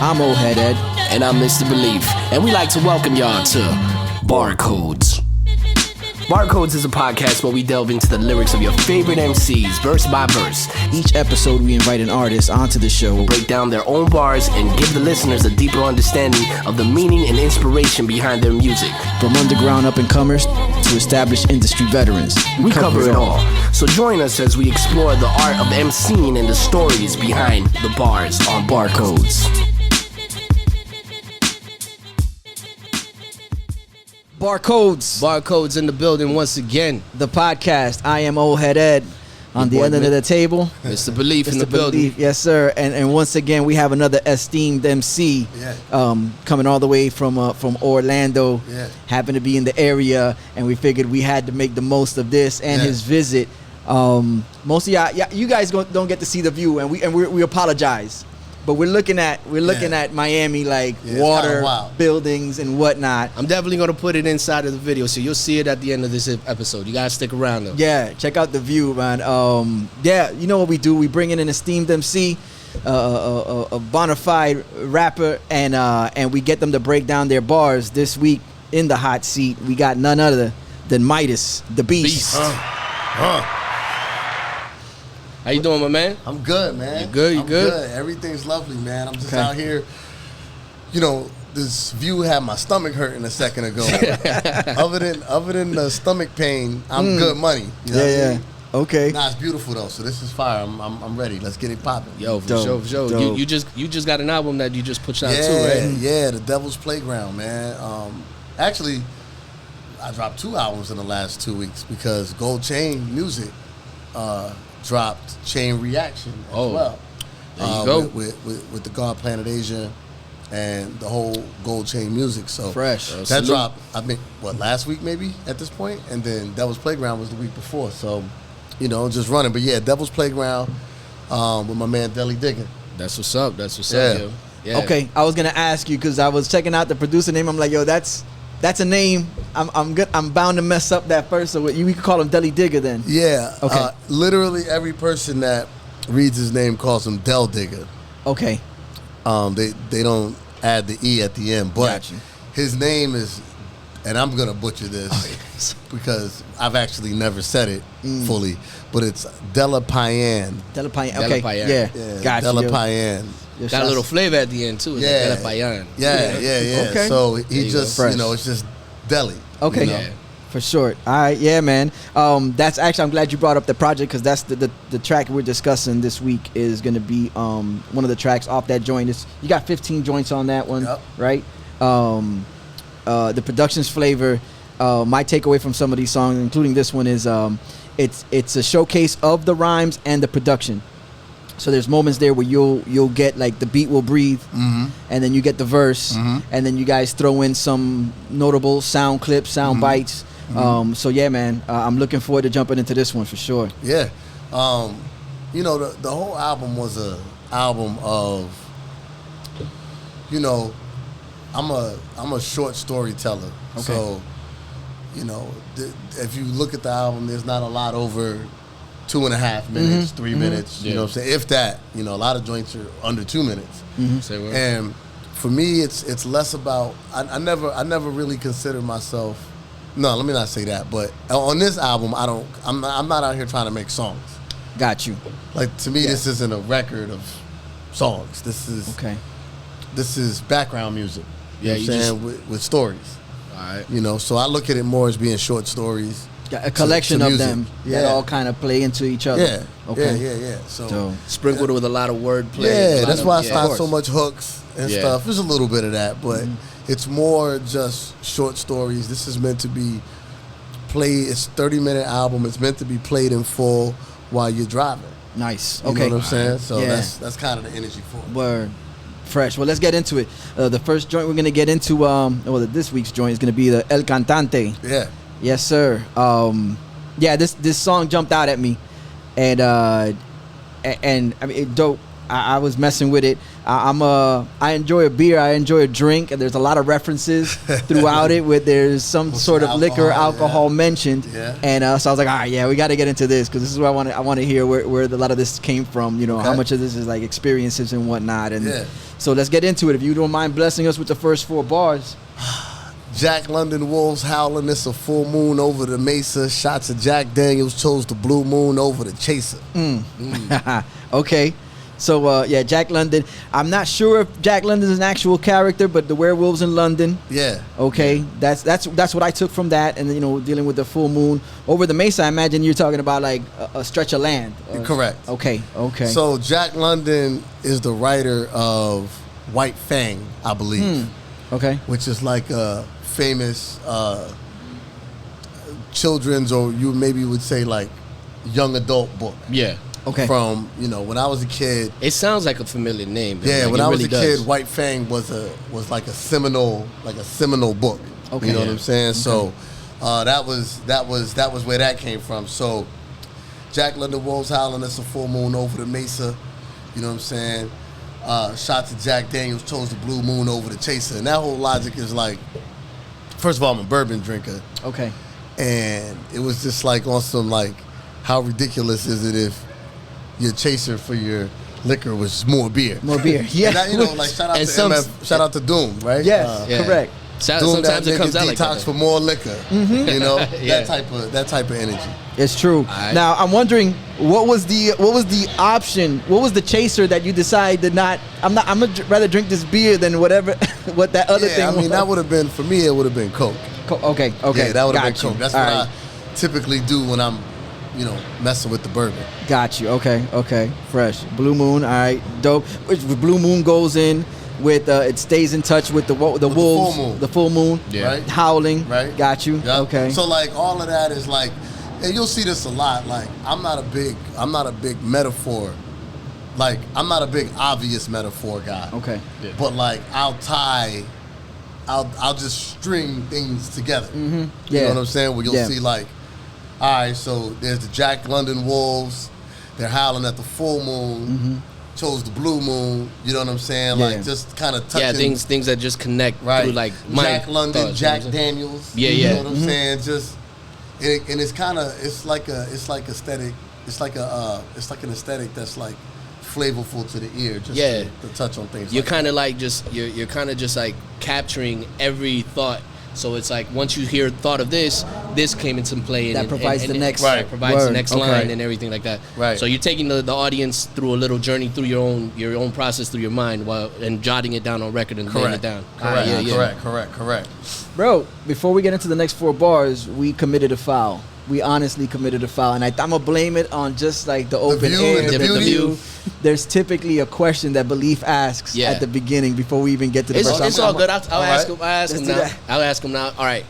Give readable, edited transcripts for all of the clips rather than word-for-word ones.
I'm Old Head Ed. And I'm Mr. Belief. And we like to welcome y'all to Barcodes. Barcodes is a podcast where we delve into the lyrics of your favorite MCs, verse by verse. Each episode, we invite an artist onto the show, break down their own bars, and give the listeners a deeper understanding of the meaning and inspiration behind their music. From underground up-and-comers to established industry veterans. We cover it all. So join us as we explore the art of emceeing and the stories behind the bars on Barcodes. Barcodes in the building once again. The podcast. I am Old Head Ed. On the end of the table, Mr. Belief in the building. Yes, sir. And once again, we have another esteemed MC coming all the way from Orlando. Yeah. Happened to be in the area, and we figured we had to make the most of this and his visit. Most of y'all, you guys don't get to see the view, and we apologize. But we're looking at Miami, like water, buildings, and whatnot. I'm definitely gonna put it inside of the video, so you'll see it at the end of this episode. You gotta stick around though. Yeah, check out the view, man. You know what we do? We bring in an esteemed MC, a bona fide rapper, and we get them to break down their bars. This week in the hot seat, we got none other than Midaz the Beast. How you doing, my man? I'm good, man. You good? You I'm good? Everything's lovely, man. I'm just out here. You know, this view had my stomach hurting a second ago. other than the stomach pain, I'm good money. You know what I mean? Okay. Nah, it's beautiful though. So this is fire. I'm ready. Let's get it popping. Yo, for sure. You just got an album that you just pushed out too, right? Yeah, The Devil's Playground, man. Actually, I dropped 2 albums in the last 2 weeks because Gold Chain Music dropped Chain Reaction as well. There you go. With the God Planet Asia and the whole Gold Chain Music. So fresh. That dropped, I think, last week maybe at this point? And then Devil's Playground was the week before. So, just running. But yeah, Devil's Playground with my man Deli Digger. That's what's up. That's what's up, yo. Yeah. Okay, I was going to ask you because I was checking out the producer name. I'm like, yo, that's a name. I'm good. I'm bound to mess up that first. So we could call him Deli Digger then. Yeah. Okay. Literally every person that reads his name calls him Del Digger. Okay. They don't add the E at the end, but Gotcha. His name is, and I'm gonna butcher this because I've actually never said it fully, but it's Della Payan. Della Payan. Della Okay. Payan. Yeah. Gotcha. Della Payan. Got a little flavor at the end too. It's Yeah. like Payan. Yeah. Okay. So he just, Fresh. it's just Deli. Okay. Yeah. For short. All right. Yeah, man. That's actually, I'm glad you brought up the project because that's the track we're discussing this week is going to be one of the tracks off that joint. You got 15 joints on that one, right? The production's flavor. My takeaway from some of these songs, including this one, is it's a showcase of the rhymes and the production. So there's moments there where you'll get like the beat will breathe, and then you get the verse, and then you guys throw in some notable sound clips, sound bites. So yeah, man, I'm looking forward to jumping into this one for sure. Yeah, the whole album was a album of, I'm a short storyteller. Okay. So, if you look at the album, there's not a lot over 2.5 minutes, 3 minutes. You know what I'm saying? If that, a lot of joints are under 2 minutes. And for me, it's less about. I never really considered myself. No, let me not say that. But on this album, I'm not out here trying to make songs. Got you. Like to me, this isn't a record of songs. This is background music. You know what I'm saying? With stories. All right. So I look at it more as being short stories. A collection of them that all kind of play into each other. Yeah. Okay. Yeah. So sprinkled with a lot of wordplay. Yeah, that's why it's not so much hooks and stuff. There's a little bit of that, but it's more just short stories. This is meant to be played. It's a 30-minute album. It's meant to be played in full while you're driving. Nice. You Okay. know what I'm saying? So that's kind of the energy for it. Word. Fresh. Well, let's get into it. The first joint we're going to get into, this week's joint is going to be the El Cantante. Yeah. Yes, sir. This song jumped out at me, and I mean, it dope. I was messing with it. I enjoy a beer. I enjoy a drink, and there's a lot of references throughout it where there's some sort of alcohol mentioned. Yeah. And so I was like, all right, we got to get into this because this is where I want to hear where a lot of this came from. How much of this is like experiences and whatnot. And So let's get into it. If you don't mind blessing us with the first 4 bars. Jack London wolves howling, it's a full moon over the mesa. Shots of Jack Daniels chose the blue moon over the chaser. Okay. So, Jack London. I'm not sure if Jack London is an actual character, but the werewolves in London. Yeah. Okay. That's what I took from that. And, dealing with the full moon over the mesa, I imagine you're talking about like a stretch of land. Correct. Okay. So Jack London is the writer of White Fang, I believe. Okay. Which is like a famous children's, or you maybe would say like young adult book. Yeah. Okay. From when I was a kid. It sounds like a familiar name. Yeah, like when I was really a kid, does. White Fang was like a seminal book. Okay. You know what I'm saying? Okay. So that was where that came from. So Jack London wolves howling, it's a full moon over the mesa. You know what I'm saying? Shots of Jack Daniels chose the blue moon over the chaser. And that whole logic is like, first of all, I'm a bourbon drinker. Okay. And it was just like on some like, how ridiculous is it if your chaser for your liquor was more beer? More beer, yeah. And that, like shout out to shout out to Doom, right? Yes, correct. Doom, sometimes it comes out like detox that. for more liquor. Yeah. that type of energy. It's true. Right. Now I'm wondering what was the option? What was the chaser that you decided not? I'm gonna rather drink this beer than whatever what that other thing. I mean, was. that would have been for me. It would have been Coke. Okay. Yeah, that would have been Got you. Coke. That's All what right. I typically do when I'm, messing with the bourbon. Got you. Okay. Fresh. Blue Moon. All right. Dope. Which Blue Moon goes in with it stays in touch with the wolves. The full moon. Yeah. Right. Howling. Right. Got you. Yep. Okay. So like all of that is like, and you'll see this a lot. Like I'm not a big metaphor. Like I'm not a big obvious metaphor guy. Okay. Yeah. But like I'll just string things together. Mm-hmm. You know what I'm saying? Where you'll Yeah. see like, all right, so there's the Jack London wolves. They're howling at the full moon. Mm-hmm. Chose the blue moon. You know what I'm saying? Yeah. Like just kind of touching. Yeah, things that just connect Right. through like Jack my London, thoughts, Jack you know what I'm saying? Daniels. Yeah, You yeah. know what I'm saying? Just and it's kind of it's like aesthetic. It's like an aesthetic that's like flavorful to the ear. Just Yeah. to touch on things. You're like kind of like you're kind of just like capturing every thought. So it's like once you hear thought of this came into play. That provides the next Right. provides word. the next Okay. line and everything like that. Right. So you're taking the audience through a little journey through your own process through your mind and jotting it down on record and laying it down. Correct. Yeah. Correct. Bro, before we get into the next 4 bars, we committed a foul. We honestly committed a foul, and I'm gonna blame it on just like the open view air, and the beauty. view. There's typically a question that Belief asks Yeah. at the beginning before we even get to the It's, verse. it's all good. I'll ask him. Let's do that. I'll ask him now. All right.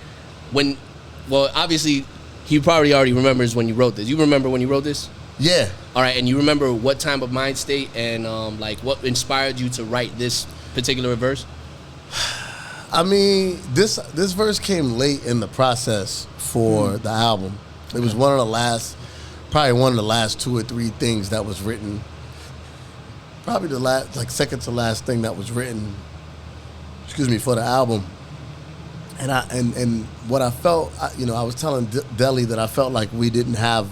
Obviously, he probably already remembers when you wrote this. You remember when you wrote this? Yeah. All right, and you remember what time of mind state and like what inspired you to write this particular verse? I mean, this verse came late in the process for the album. It was probably one of the last 2 or 3 things that was written. Probably the last, like second to last thing that was written. For the album. And what I felt, I was telling Deli that I felt like we didn't have.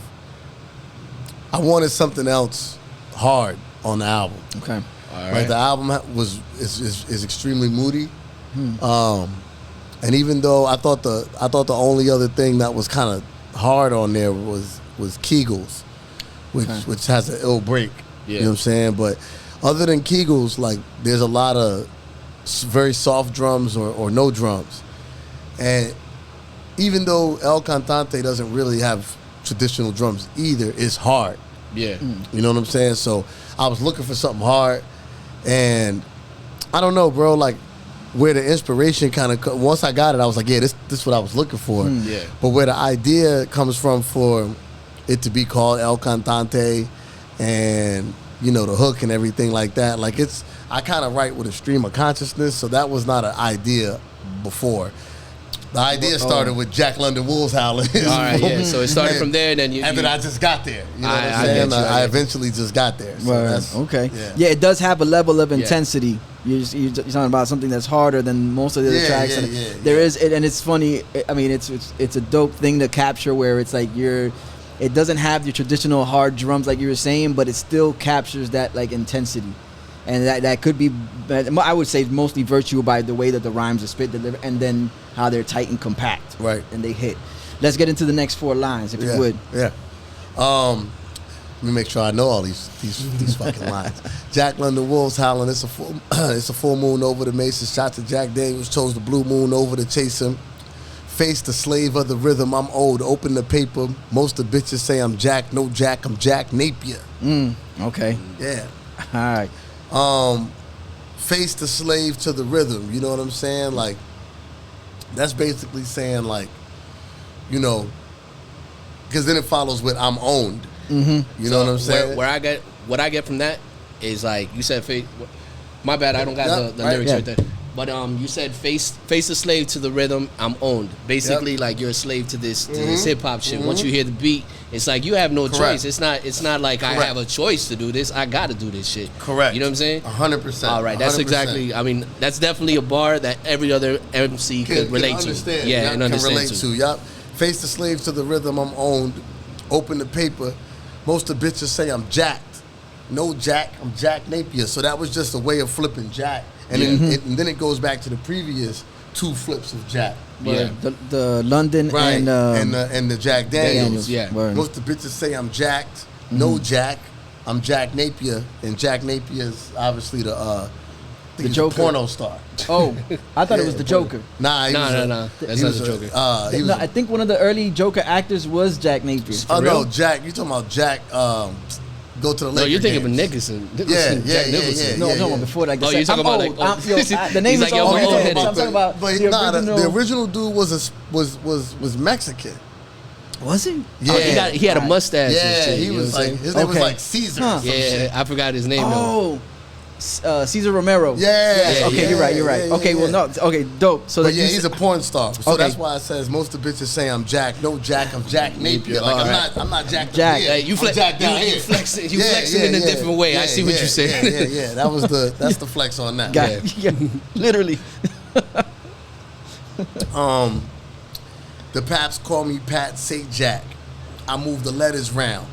I wanted something else hard on the album. Okay. All right. Like the album is extremely moody. And even though I thought the only other thing that was kind of hard on there was Kegels, which has an ill break. Yeah. You know what I'm saying? But other than Kegels, like there's a lot of very soft drums or no drums. And even though El Cantante doesn't really have traditional drums either, it's hard. Yeah. You know what I'm saying? So I was looking for something hard, and I don't know, bro, like where the inspiration kind of, once I got it, I was like, yeah, this is what I was looking for. Yeah. But where the idea comes from for it to be called El Cantante and, the hook and everything like that, like I kind of write with a stream of consciousness, so that was not an idea before. The idea started with Jack London wolves howling. All right, yeah. So it started from there, and then then I just got there. You know what I'm I saying? get you, I eventually just got there. So that's Okay. Yeah. Yeah, it does have a level of intensity. You're talking about something that's harder than most of the other tracks. There is, and it's funny. I mean, it's a dope thing to capture where it's like it doesn't have your traditional hard drums like you were saying, but it still captures that like intensity. and that could be, I would say, mostly virtue by the way that the rhymes are spit, delivered, and then how they're tight and compact, right, and they hit. Let's get into the next 4 lines, if you would. Yeah. Let me make sure I know all these fucking lines. Jack London Wolves howling. It's a full moon over the Masons. Shot to Jack Daniels. Chose the blue moon over to chase him. Face the slave of the rhythm. I'm old. Open the paper. Most of the bitches say I'm Jack. No Jack. I'm Jack Napier. Okay. Yeah. All right. Face the slave to the rhythm. You know what I'm saying? Like, that's basically saying, like, you know, because then it follows with I'm owned. Mm-hmm. You know what I'm saying? What I get from that is, like, you said face. My bad, I don't got the lyrics right there. But you said face the slave to the rhythm. I'm owned. Basically, like, you're a slave to this hip hop shit. Once you hear the beat, it's like you have no choice. It's not like I have a choice to do this. I got to do this shit. Correct. You know what I'm saying? 100%. All right, that's 100%. Exactly. I mean, that's definitely a bar that every other MC could relate to. Yeah, and understand relate to. Yup. Face the slave to the rhythm. I'm owned. Open the paper. Most of the bitches say I'm jacked. No Jack. I'm Jack Napier. So that was just a way of flipping Jack. And, then it goes back to the previous 2 flips of Jack. Yeah, the London and the Jack Daniels. Yeah, most of the bitches say I'm jacked. No Jack, I'm Jack Napier, and Jack Napier is obviously the Joker, porno star. Oh, I thought it was the Joker. Nah, no, that's not the Joker. I think one of the early Joker actors was Jack Napier. Oh no, Jack. You talking about Jack? Go to the Lakers. No, you're thinking games. of Nicholson. Jack Nicholson. No, I'm talking about before that. Oh, you're talking about like the name is all I'm talking about. But the original dude was Mexican. Was he? Yeah, he had a mustache. Yeah, and shit, he was like his name was like Caesar. Yeah, shit. I forgot his name. Oh. Cesar Romero. Yeah. Okay, you're right. Yeah, okay, well, no. Okay, dope. So he's a porn star. So that's why it says most of the bitches say I'm Jack. No Jack, I'm Jack Napier. Like I'm not Jack. Jack. You flexing in a different way. I see what you're saying. Yeah. That's the flex on that. Yeah, literally. The Paps call me Pat, say Jack. I move the letters round.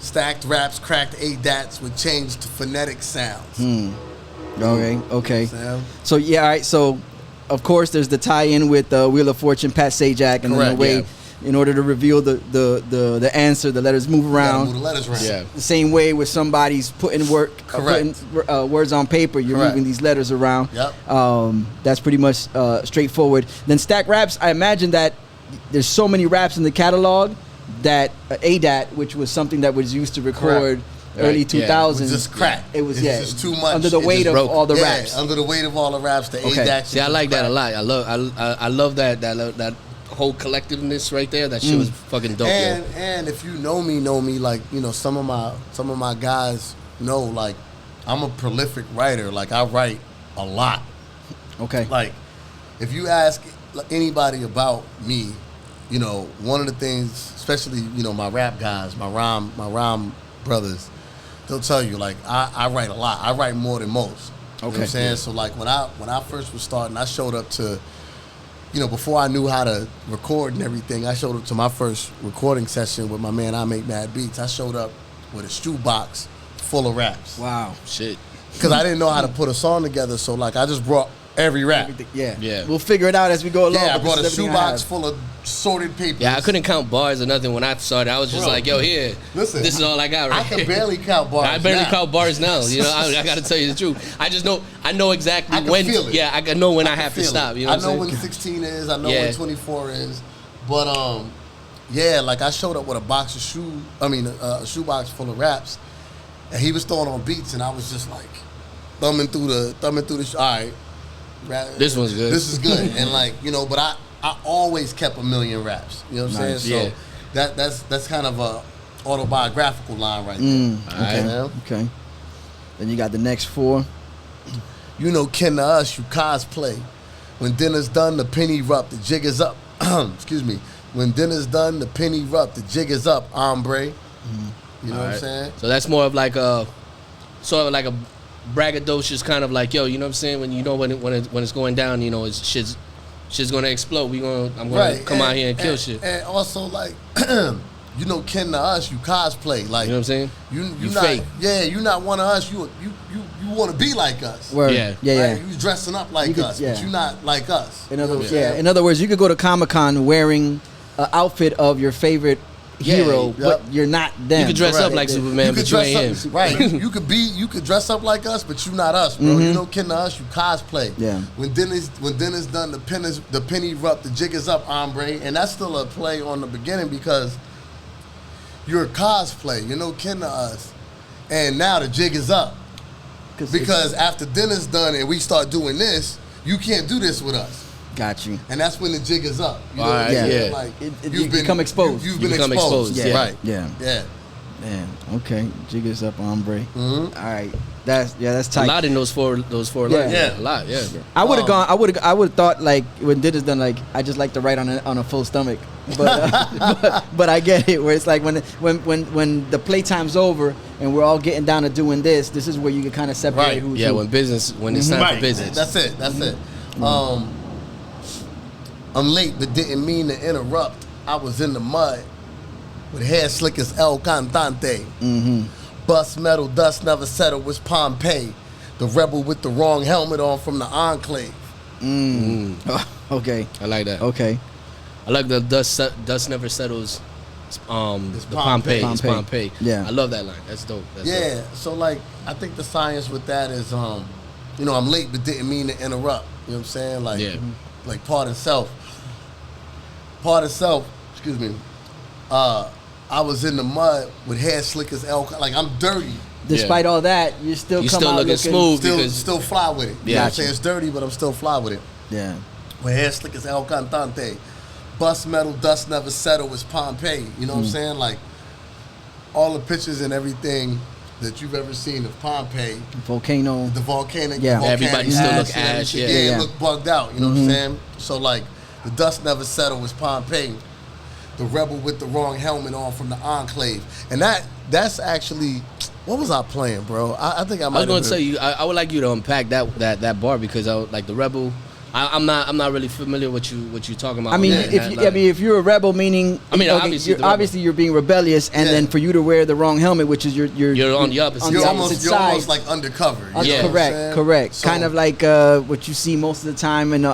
Stacked raps, cracked ADATs with changed to phonetic sounds. Okay. So, all right. So, of course, there's the tie-in with Wheel of Fortune, Pat Sajak, and then the way, in order to reveal the answer, the letters move around. Move the letters around. Yeah. The same way with somebody's putting words on paper, you're moving these letters around. Yep. That's pretty much straightforward. Then stack raps, I imagine that there's so many raps in the catalog that ADAT, which was something that was used to record early 2000s. It was just crack. It was just too much. Under the weight of all the raps. Under the weight of all the raps, the ADAT. See, I like that a lot. I love that whole collectiveness right there. That shit was fucking dope. And if you know me, like, you know, some of my guys know, like, I'm a prolific writer. Like, I write a lot. Okay. Like, if you ask anybody about me, you know, one of the things, especially, you know, my rap guys, my rhyme brothers, they'll tell you, like, I write a lot. I write more than most. You know what I'm saying? So, like, when I first was starting, I showed up to, you know, before I knew how to record and everything, I showed up to my first recording session with my man, I Make Mad Beats. I showed up with a shoebox full of raps. Wow. Shit. Because I didn't know how to put a song together, so, like, I just brought every rap. Yeah. We'll figure it out as we go along. Yeah, I brought a shoebox full of sorted papers. Yeah, I couldn't count bars or nothing when I started. I was just like, yo, here, listen, this is all I got right here. I can barely count bars. I barely count bars now. You know, I got to tell you the truth. I know exactly when. Feel it. Yeah, I know when I have to stop. You know what I'm saying? I know when 16 is. I know when 24 is. But yeah, like I showed up with a shoebox full of raps, and he was throwing on beats, and I was just like thumbing through the. All right. This one's good. This is good. And like, you know, but I always kept a million raps. You know what I'm saying? So that's kind of a autobiographical line right there. Okay. Then you got the next 4. You know, kin to us, you cosplay. When dinner's done, the penny rupt, the jig is up. Excuse me. When dinner's done, the penny rupt, the jig is up, hombre. You know what I'm saying? So that's more of like a sort of like a braggadocious kind of like, yo, you know what I'm saying? When you know when it's going down, you know, it's shit's gonna explode. I'm gonna come out here and kill shit. And also like, you know, kin to us, you cosplay. Like, you know what I'm saying? You not fake. Yeah, you not one of us. You want to be like us. Word. Yeah. Yeah. You dressing up like us, but you not like us. In other words, you could go to Comic-Con wearing an outfit of your favorite hero, but you're not them. You could dress up like Superman, but you ain't him. Right. you could dress up like us, but you not us, bro. You know, kin to us, you cosplay. Yeah. When Dennis done, the penny erupt, the jig is up, hombre, and that's still a play on the beginning because you're a cosplay. You know, kin to us, and now the jig is up because after dinner's done and we start doing this, you can't do this with us. Got you. And that's when the jig is up. You know Like you become exposed. You've been exposed. Yeah. Right. Yeah. Man, okay. Jig is up, hombre. All right. That's tight. A lot in those four lines. Yeah. A lot, yeah. I would have gone. I would have thought like when Did is done, like I just like to write on a full stomach, but I get it. Where it's like when the playtime's over and we're all getting down to doing this. This is where you can kind of separate who's who. When it's time for business. That's it. I'm late, but didn't mean to interrupt. I was in the mud with hair slick as El Cantante. Bust metal, dust never settled, was Pompeii. The rebel with the wrong helmet on from the Enclave. Okay. I like that. Okay. I like the dust never settles. The Pompeii. It's Pompeii. Yeah. I love that line. That's dope. Dope. So like I think the science with that is you know, I'm late but didn't mean to interrupt. You know what I'm saying? Like like part of self, excuse me. I was in the mud with hair slick as El, like I'm dirty. Despite all that, you still come out looking smooth. Still fly with it. You know what I'm saying? It's dirty, but I'm still fly with it. Yeah. With hair slick as El Cantante. Bust metal, dust never settle was Pompeii. You know what I'm saying? Like all the pictures and everything that you've ever seen of Pompeii. Volcano. The volcanic. Yeah. Everybody still look ash. It looked bugged out. You know what I'm saying? So like the dust never settle was Pompeii. The rebel with the wrong helmet on from the Enclave. And that's actually, what was I playing, bro? I think I might have I was going to say, I would like you to unpack that bar because I like the rebel. I'm not really familiar with what you talking about. I mean, if you're a rebel, meaning obviously you're being rebellious, and then for you to wear the wrong helmet, which is you're on the opposite. You're side. almost like undercover. Correct. So, kind of like what you see most of the time in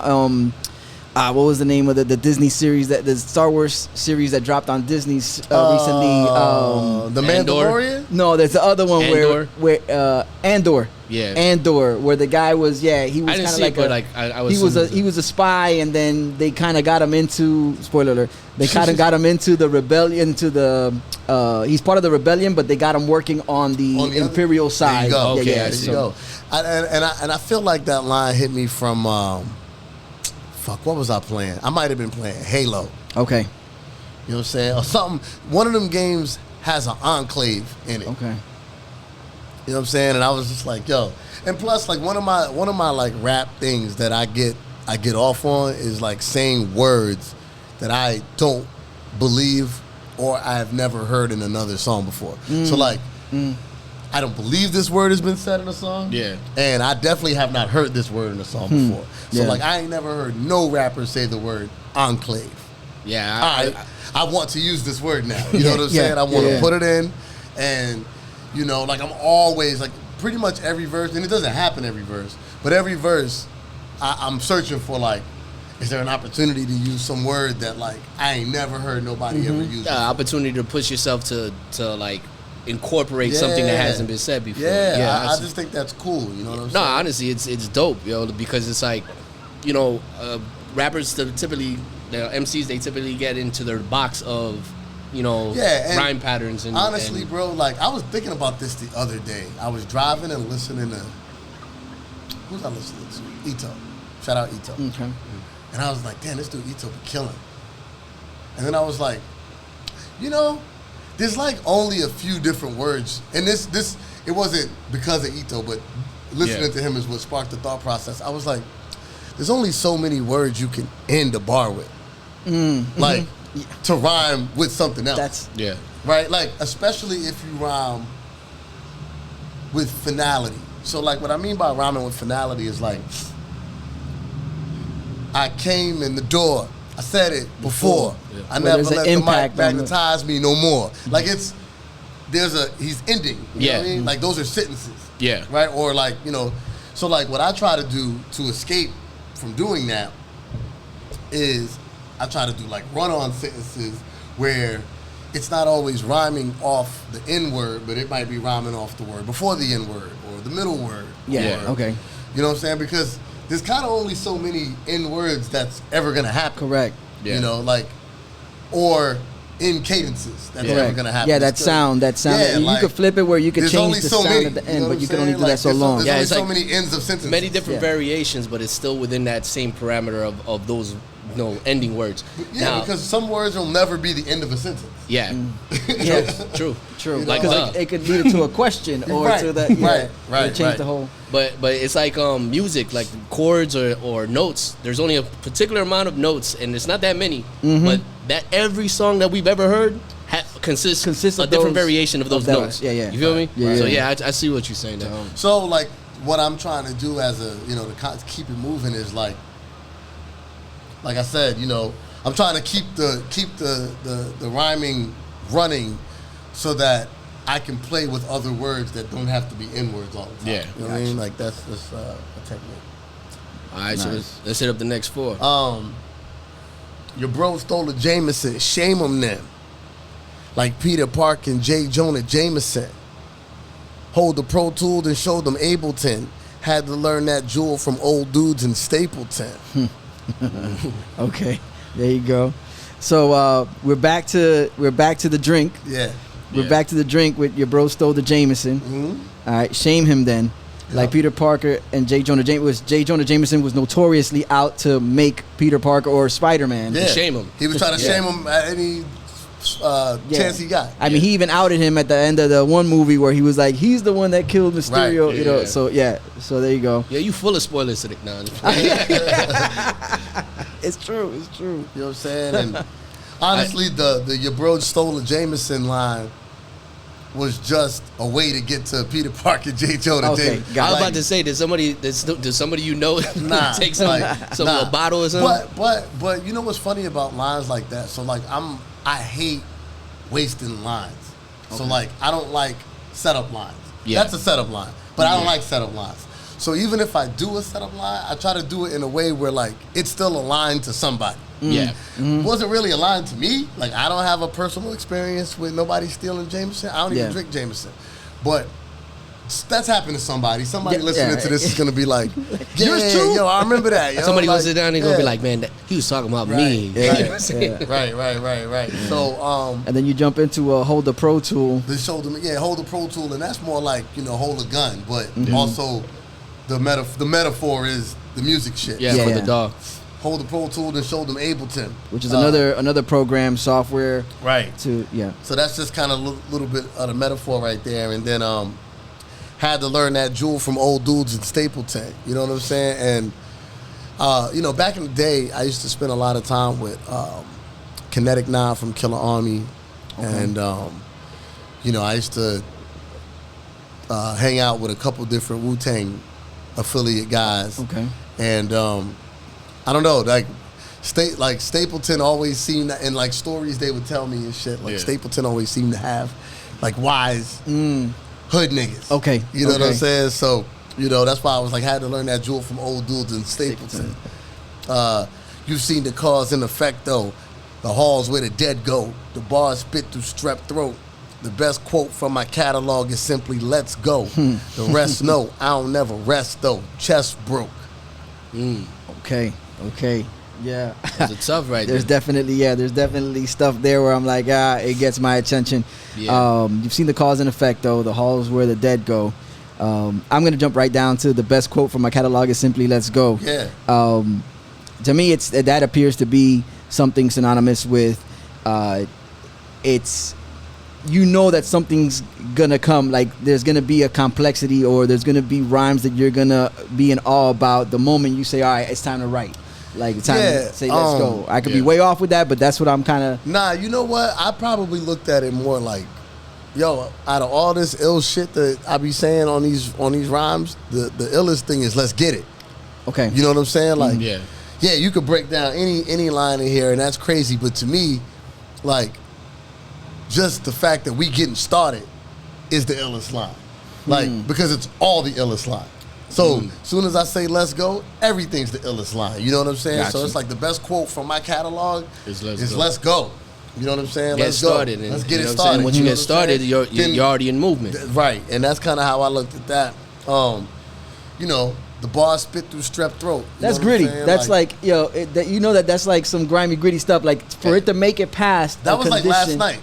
what was the name of the Disney series, the Star Wars series that dropped on Disney recently? The Mandalorian? No, there's the other one where Andor. Yeah. Andor, where the guy was he was kind of like he was a spy, and then they kind of got him into spoiler alert. They kind of got him into the rebellion, he's part of the rebellion, but they got him working on the Imperial side. There you go. There you go. And I feel like that line hit me from what was I playing? I might have been playing Halo. Okay. You know what I'm saying? Or something. One of them games has an enclave in it. Okay. You know what I'm saying? And I was just like, yo. And plus, like one of my like rap things that I get off on is like saying words that I don't believe or I have never heard in another song before. So like I don't believe this word has been said in a song. Yeah. And I definitely have not heard this word in a song before. So like I ain't never heard no rapper say the word enclave. Yeah. I want to use this word now. You know what I'm saying? I want to put it in, and you know, like I'm always like pretty much every verse, and it doesn't happen every verse, but every verse I'm searching for like, is there an opportunity to use some word that like I ain't never heard nobody ever use? Opportunity to push yourself to like incorporate something that hasn't been said before. I just think that's cool. You know what I'm saying? No, honestly, it's dope, yo, because it's like, you know, rappers typically, the MCs, they typically get into their box of, you know, rhyme patterns. And honestly, bro, like I was thinking about this the other day. I was driving and listening to, who's I listening to? Ito. Shout out Ito. Okay. And I was like, damn, this dude Ito be killing. And then I was like, you know, there's like only a few different words. And this it wasn't because of Ito, but listening to him is what sparked the thought process. I was like, there's only so many words you can end a bar with. Like, to rhyme with something else. Right? Like, especially if you rhyme with finality. So, like, what I mean by rhyming with finality is like, I came in the door. I said it before. I never let the mic magnetize me no more. Like, he's ending. You know what I mean? Like those are sentences. Yeah. Right? Or like, so like what I try to do to escape from doing that is I try to do like run-on sentences where it's not always rhyming off the N-word, but it might be rhyming off the word before the N-word or the middle word. Yeah, okay. You know what I'm saying? Because there's kind of only so many N-words that's ever going to happen. Correct. Yeah. Or in cadences that's ever going to happen. Yeah, that sound. Yeah, you could flip it where you could change the sound at the end, but you can only do that so long. There's only so many ends of sentences. Many different variations, but it's still within that same parameter of those ending words. Yeah, because some words will never be the end of a sentence. Yeah. True. Like it could lead it to a question or to that. Right. Change the whole. But it's like music, like chords or notes. There's only a particular amount of notes, and it's not that many. But that every song that we've ever heard consists of a different variation of those notes. Yeah. You feel me? Yeah. So I see what you're saying there. So like what I'm trying to do as to keep it moving is like I said, I'm trying to keep the rhyming running so that I can play with other words that don't have to be N-words all the time. Yeah. You know what I mean? Like that's just a technique. All right, so let's hit up the next 4. Your bro stole a Jameson. Shame him then. Like Peter Park and J. Jonah Jameson. Hold the Pro Tool and show them Ableton. Had to learn that jewel from old dudes in Stapleton. Okay, there you go. So we're back to the drink. Yeah. We're back to the drink with your bro stole the Jameson. All right, shame him then. Like Peter Parker and J. Jonah Jameson was notoriously out to make Peter Parker or Spider-Man. Yeah. Shame him. He was trying to shame him at any chance he got. I mean, he even outed him at the end of the one movie where he was like, he's the one that killed Mysterio. Right. So there you go. Yeah, you full of spoilers today. It's true. You know what I'm saying? And honestly, the your bro stole a Jameson line was just a way to get to Peter Parker, J. Jonah Jameson. I was about to say, did somebody take some a bottle or something? But you know what's funny about lines like that? So like I hate wasting lines. Okay. So like I don't like setup lines. Yeah. That's a setup line. But I don't like setup lines. So even if I do a setup line, I try to do it in a way where like it's still a line to somebody. Yeah. It wasn't really a line to me. Like I don't have a personal experience with nobody stealing Jameson. I don't even drink Jameson. But that's happened to somebody. Somebody listening to this is gonna be like, yours too? Yo, I remember that. Yo. Somebody gonna sit down and gonna be like, man, he was talking about me. Right. So and then you jump into a hold the Pro Tool. Hold the Pro Tool, and that's more like, hold a gun, but also the metaphor is the music shit. Yeah, for the dog. Hold the Pro Tool and show them Ableton, which is another program software. Right. So that's just kind of a little bit of the metaphor right there, and then had to learn that jewel from old dudes in Stapleton. You know what I'm saying? And back in the day, I used to spend a lot of time with Kinetic 9 from Killer Army, and I used to hang out with a couple different Wu-Tang affiliate guys. Okay. And I don't know, like Stapleton always seemed, and like stories they would tell me and shit, like Stapleton always seemed to have like wise hood niggas. Okay. You know what I'm saying? So, that's why I was like, had to learn that jewel from old dudes in Stapleton. You've seen the cause and effect though. The halls where the dead go. The bars spit through strep throat. The best quote from my catalog is simply, let's go. The rest know, I don't never rest though. Chest broke. Okay. Yeah. It's tough there's definitely stuff there where I'm like, it gets my attention. Yeah. You've seen the cause and effect though. The halls where the dead go. I'm gonna jump right down to the best quote from my catalog is simply, let's go. Yeah. To me, that appears to be something synonymous with, it's, that something's gonna come, like there's gonna be a complexity or there's gonna be rhymes that you're gonna be in awe about the moment you say, all right, it's time to write. Like it's time to say, let's go. I could be way off with that, but that's what I'm kind of. Nah, you know what? I probably looked at it more like, yo, out of all this ill shit that I be saying on these rhymes, the illest thing is let's get it. Okay. You know what I'm saying? Like, yeah, you could break down any line in here, and that's crazy. But to me, like, just the fact that we getting started is the illest line. Like, because it's all the illest line. So, soon as I say let's go, everything's the illest line. You know what I'm saying? Gotcha. So, it's like the best quote from my catalog is let's go. You know what I'm saying? Get let's started. go. And, let's get it know started. Once you get started, you're already in movement. Right. And that's kind of how I looked at that. You know, the bar spit through strep throat. That's gritty. That's like that's like some grimy, gritty stuff. Like, for it to make it past that was like last night.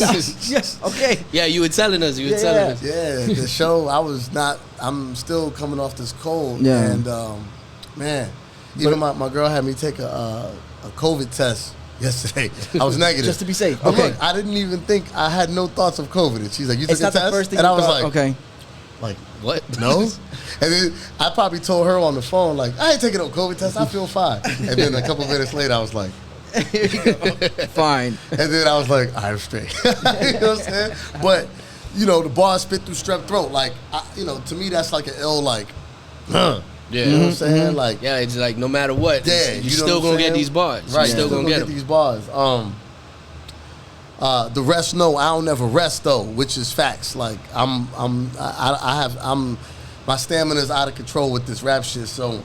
Yes. Okay. Yeah, you were telling us. Yeah, the show. I'm still coming off this cold. Yeah. And man, even my girl had me take a COVID test yesterday. I was negative. Just to be safe. But Okay. look, I didn't even think, I had no thoughts of COVID. And she's like, you took It's a not the test? first thing and you I was thought. like, okay. like, what? No? And then I probably told her on the phone, like, I ain't taking no COVID test. I feel fine. And then a couple minutes later, I was like, Fine. and then I was like, I'm straight. You know what I'm saying? But, you know, the bar spit through strep throat. Like, to me, that's like an ill, like, Yeah. You know what I'm saying? Like, yeah, it's like no matter what, you're still going to get these bars. Right, You're still going to get them. these bars. The rest know I don't ever rest though, which is facts. Like my stamina's out of control with this rap shit. So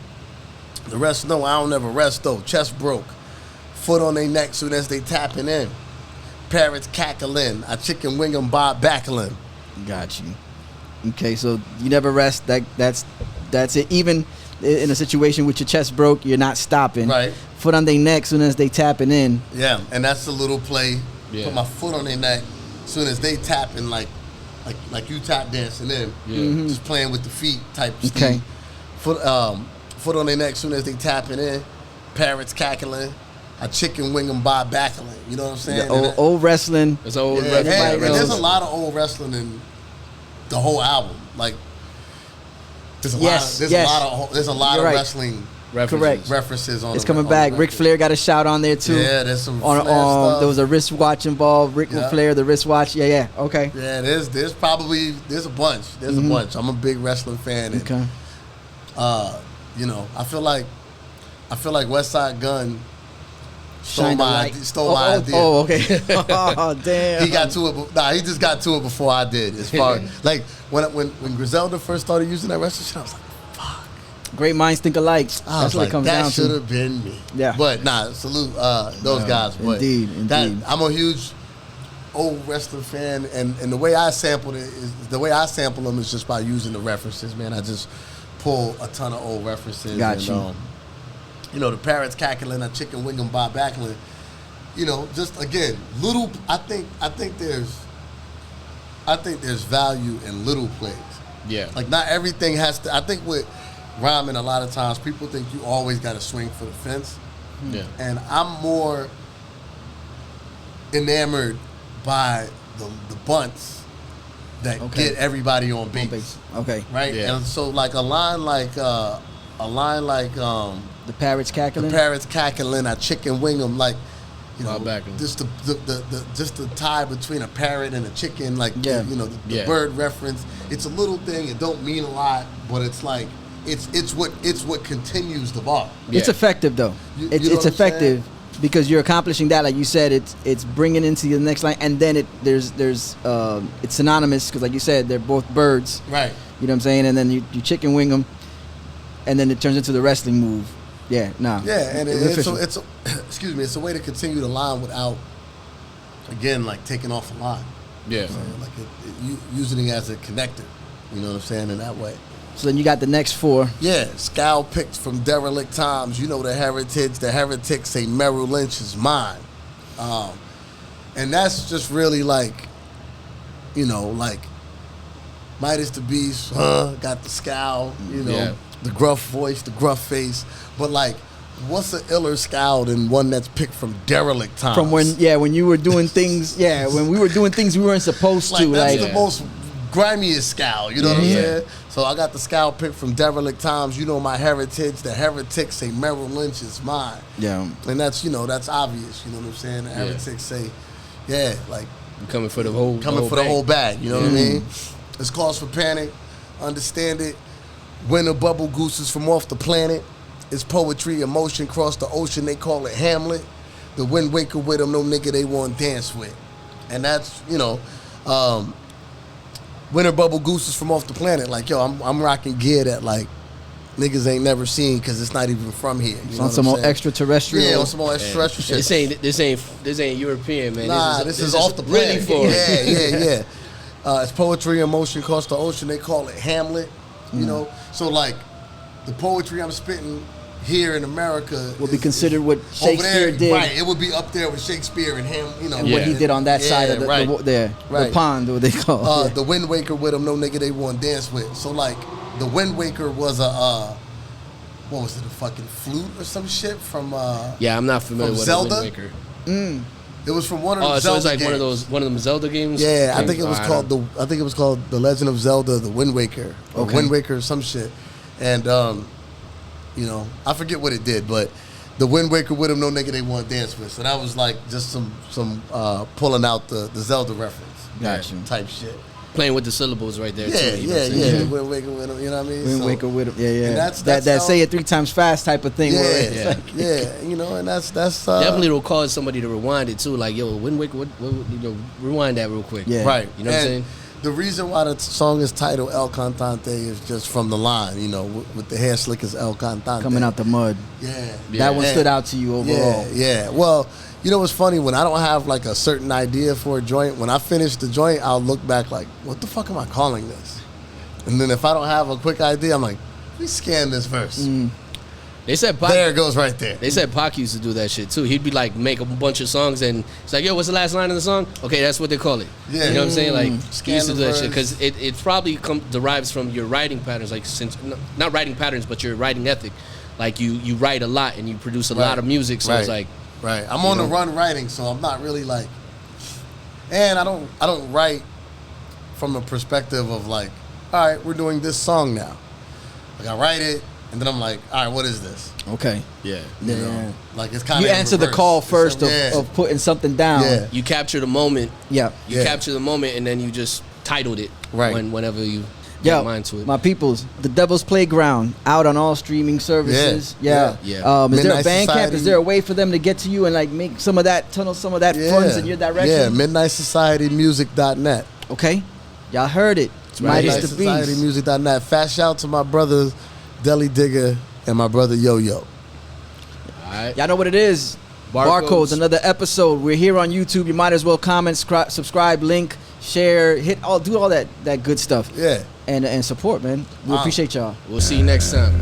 the rest know I don't ever rest though. Chest broke, foot on their neck soon as they tapping in. Parrots cackling, I chicken wing 'em Bob backling. Got you. Okay, so you never rest. That's it. Even in a situation with your chest broke, you're not stopping. Right. Foot on their neck soon as they tapping in. Yeah, and that's the little play. Yeah. Put my foot on their neck soon as they tapping like you tap dancing in. Yeah. Just playing with the feet type of Okay. Foot on their neck soon as they tapping in. Parrots cackling. I chicken wing 'em Bob backling. You know what I'm saying? The old wrestling. It's old Yeah, reference. and knows. there's a lot of old wrestling in the whole album. Like there's a lot of right. wrestling Correct. references on. It's coming back. Ric Flair got a shout on there too. Yeah, there's some Flair stuff. There was a wristwatch involved. Ric Flair, the wristwatch. Yeah. Okay. Yeah, there's a bunch. There's a bunch. I'm a big wrestling fan. And, Okay. I feel like West Side Gun stole Shine the my light. idea. Oh, okay. Oh, damn. He got to it. He just got to it before I did. As far like when Griselda first started using that wrestling shit, I was like, Great minds think alike. I That's was what like, it comes that down should to. have been me. Yeah. But salute those guys. But Indeed. I'm a huge old wrestling fan, and the way I sample them is just by using the references, man. I just pull a ton of old references. Got and, you. The parrots cackling, a chicken wing 'em Bob backling. Just again, little. I think there's value in little plays. Yeah. Like not everything has to. I think with rhyming, a lot of times people think you always got to swing for the fence. Yeah. And I'm more enamored by the bunts that get everybody on base. Okay. Right? Yeah. And so like a line like the parrots cackling. the parrots cackling, I chicken wing 'em, like just the tie between a parrot and a chicken, like the bird reference. It's a little thing, it don't mean a lot, but it's like it's what continues the bar. It's effective though. You It's know what I'm effective because you're accomplishing that. Like you said, it's bringing into the next line, and then it's synonymous because like you said, they're both birds. Right. You know what I'm saying? And then you chicken wing them, and then it turns into the wrestling move. Yeah. Nah. Yeah, and it's excuse me, it's a way to continue the line without, again, like taking off a line. Yeah. Like using it as a connector. You know what I'm saying? In that way. So then you got the next four. Yeah, scowl picked from derelict times. You know the heritage. The heretics say Merrill Lynch is mine. And that's just really like, like Midaz the Beast, got the scowl, the gruff voice, the gruff face. But like, what's an iller scowl than one that's picked from derelict times? From when you were doing things, when we were doing things we weren't supposed to. That's the most grimiest scowl, you know what I'm saying? So I got the scowl picked from derelict times. You know my heritage. The heretics say Merrill Lynch is mine. Yeah. And that's, that's obvious, you know what I'm saying? The heretics say, like, I'm coming for the whole bag, you know what I mean? It's cause for panic. Understand it. When the bubble gooses from off the planet. It's poetry, emotion cross the ocean. They call it Hamlet. The wind waker with them, no nigga they want to dance with. And that's, Winter Bubble Goose is from off the planet. Like, yo, I'm rocking gear that like niggas ain't never seen because it's not even from here. You know on some more extraterrestrial. Yeah, on some more extraterrestrial shit. This ain't European, man. Nah, this is off the planet. Yeah. It's poetry in motion across the ocean. They call it Hamlet. You know, so like the poetry I'm spitting here in America would be considered what Shakespeare did. Right, it would be up there with Shakespeare and him, you know. And what he did on that side of the pond, what they call The Wind Waker with him, no nigga they won't dance with. So like, the Wind Waker was a, what was it, a fucking flute or some shit from I'm not familiar with Zelda? The Wind Waker. It was from one of the Zelda so it's like games. one of them Zelda games? Yeah, I think it was called The Legend of Zelda, The Wind Waker. Or Wind Waker or some shit. And you know, I forget what it did, but the Wind Waker with him, no nigga they want to dance with. So that was like just some pulling out the Zelda reference. Gotcha. Type shit. Playing with the syllables right there, too. Yeah. Wind Waker with him, you know what I mean? Wind Waker with him, yeah. And that's that say it 3 times fast type of thing. Yeah, you know, and that's definitely will cause somebody to rewind it too. Like, yo, Wind Waker, rewind that real quick. Yeah. Right. You know what I'm saying? The reason why the song is titled El Cantante is just from the line, you know, with the hair slick as El Cantante. Coming out the mud. Yeah. That one stood out to you overall. Yeah. Well, you know what's funny? When I don't have like a certain idea for a joint, when I finish the joint, I'll look back like, what the fuck am I calling this? And then if I don't have a quick idea, I'm like, let me scan this verse. They said Pac, there it goes right there. They said Pac used to do that shit too. He'd be like, make a bunch of songs and it's like, yo, what's the last line of the song? Okay, that's what they call it. Yeah. You know what I'm saying? Like, he used to do that verse. shit because it probably derives from your writing patterns, like not writing patterns, but your writing ethic. Like you write a lot and you produce a lot of music, so it's like. Right. I'm on the run writing, so I'm not really like, and I don't write from a perspective of like, all right, we're doing this song now. Like I write it, and then I'm like, all right, what is this? Okay. Yeah. You know, like it's kind of you answer the call first of putting something down. Yeah. You capture the moment. Yeah. You capture the moment, and then you just titled it. Right. Whenever you get mind to it. My peoples, The Devil's Playground, out on all streaming services. Yeah. Yeah. Is there a Midnight band camp? Society. Is there a way for them to get to you and like make some of that funds in your direction? Yeah, MidnightSocietyMusic.net. Okay. Y'all heard it. It's Midaz the Beast. MidnightSocietyMusic.net. Fast shout to my brothers Deli Digger and my brother Yo Yo. All right. Y'all know what it is. Barcodes, another episode. We're here on YouTube. You might as well comment, subscribe, link, share, do all that good stuff. Yeah. And support, man. We appreciate y'all. We'll see you next time.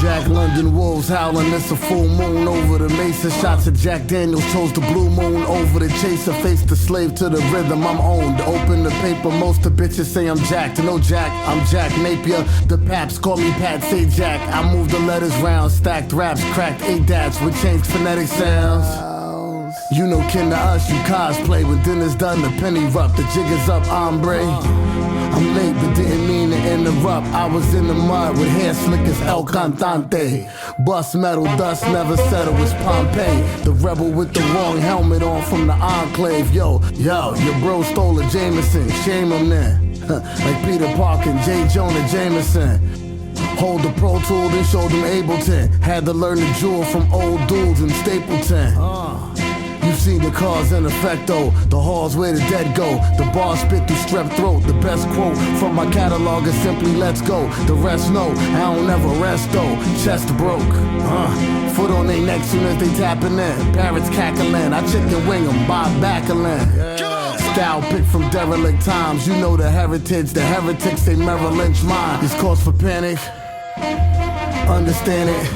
Jack London wolves howling, it's a full moon over the mesa. Shots of Jack Daniels chose the blue moon over the chaser. Face the slave to the rhythm, I'm owned. Open the paper, most of bitches say I'm Jack. To no Jack, I'm Jack Napier. The paps call me Pat, say Jack. I move the letters round, stacked raps, cracked ADATs with changed phonetic sounds. You know kin to us, you cosplay. When dinner's done, the penny rough, the jig is up, hombre. I'm late but didn't mean to interrupt. I was in the mud with hair slick as El Cantante. Bust metal, dust never settle, it's Pompeii. The rebel with the wrong helmet on from the enclave. Yo, your bro stole a Jameson, shame him then. Like Peter Parker and J. Jonah Jameson. Hold the Pro Tool, then showed them Ableton. Had to learn the jewel from old dudes in Stapleton. You seen the cause and effect though. The halls where the dead go. The bars spit through strep throat. The best quote from my catalog is simply let's go. The rest know, I don't ever rest though. Chest broke. Foot on their neck soon as they tapping in. Parrots cackling, I chicken wing them, Bob Backlund. Style pick from derelict times. You know the heritage, the heretics say Merrill Lynch mine. It's cause for panic. Understand it.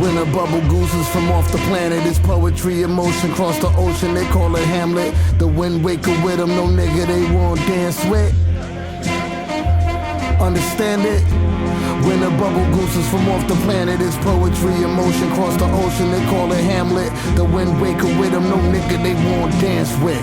Winter bubble gooses from off the planet. It's poetry, emotion, cross the ocean. They call it Hamlet. The Wind Waker with them, no nigga they won't dance with. Understand it? Winter bubble gooses from off the planet. It's poetry, emotion, cross the ocean. They call it Hamlet. The Wind Waker with them, no nigga they won't dance with.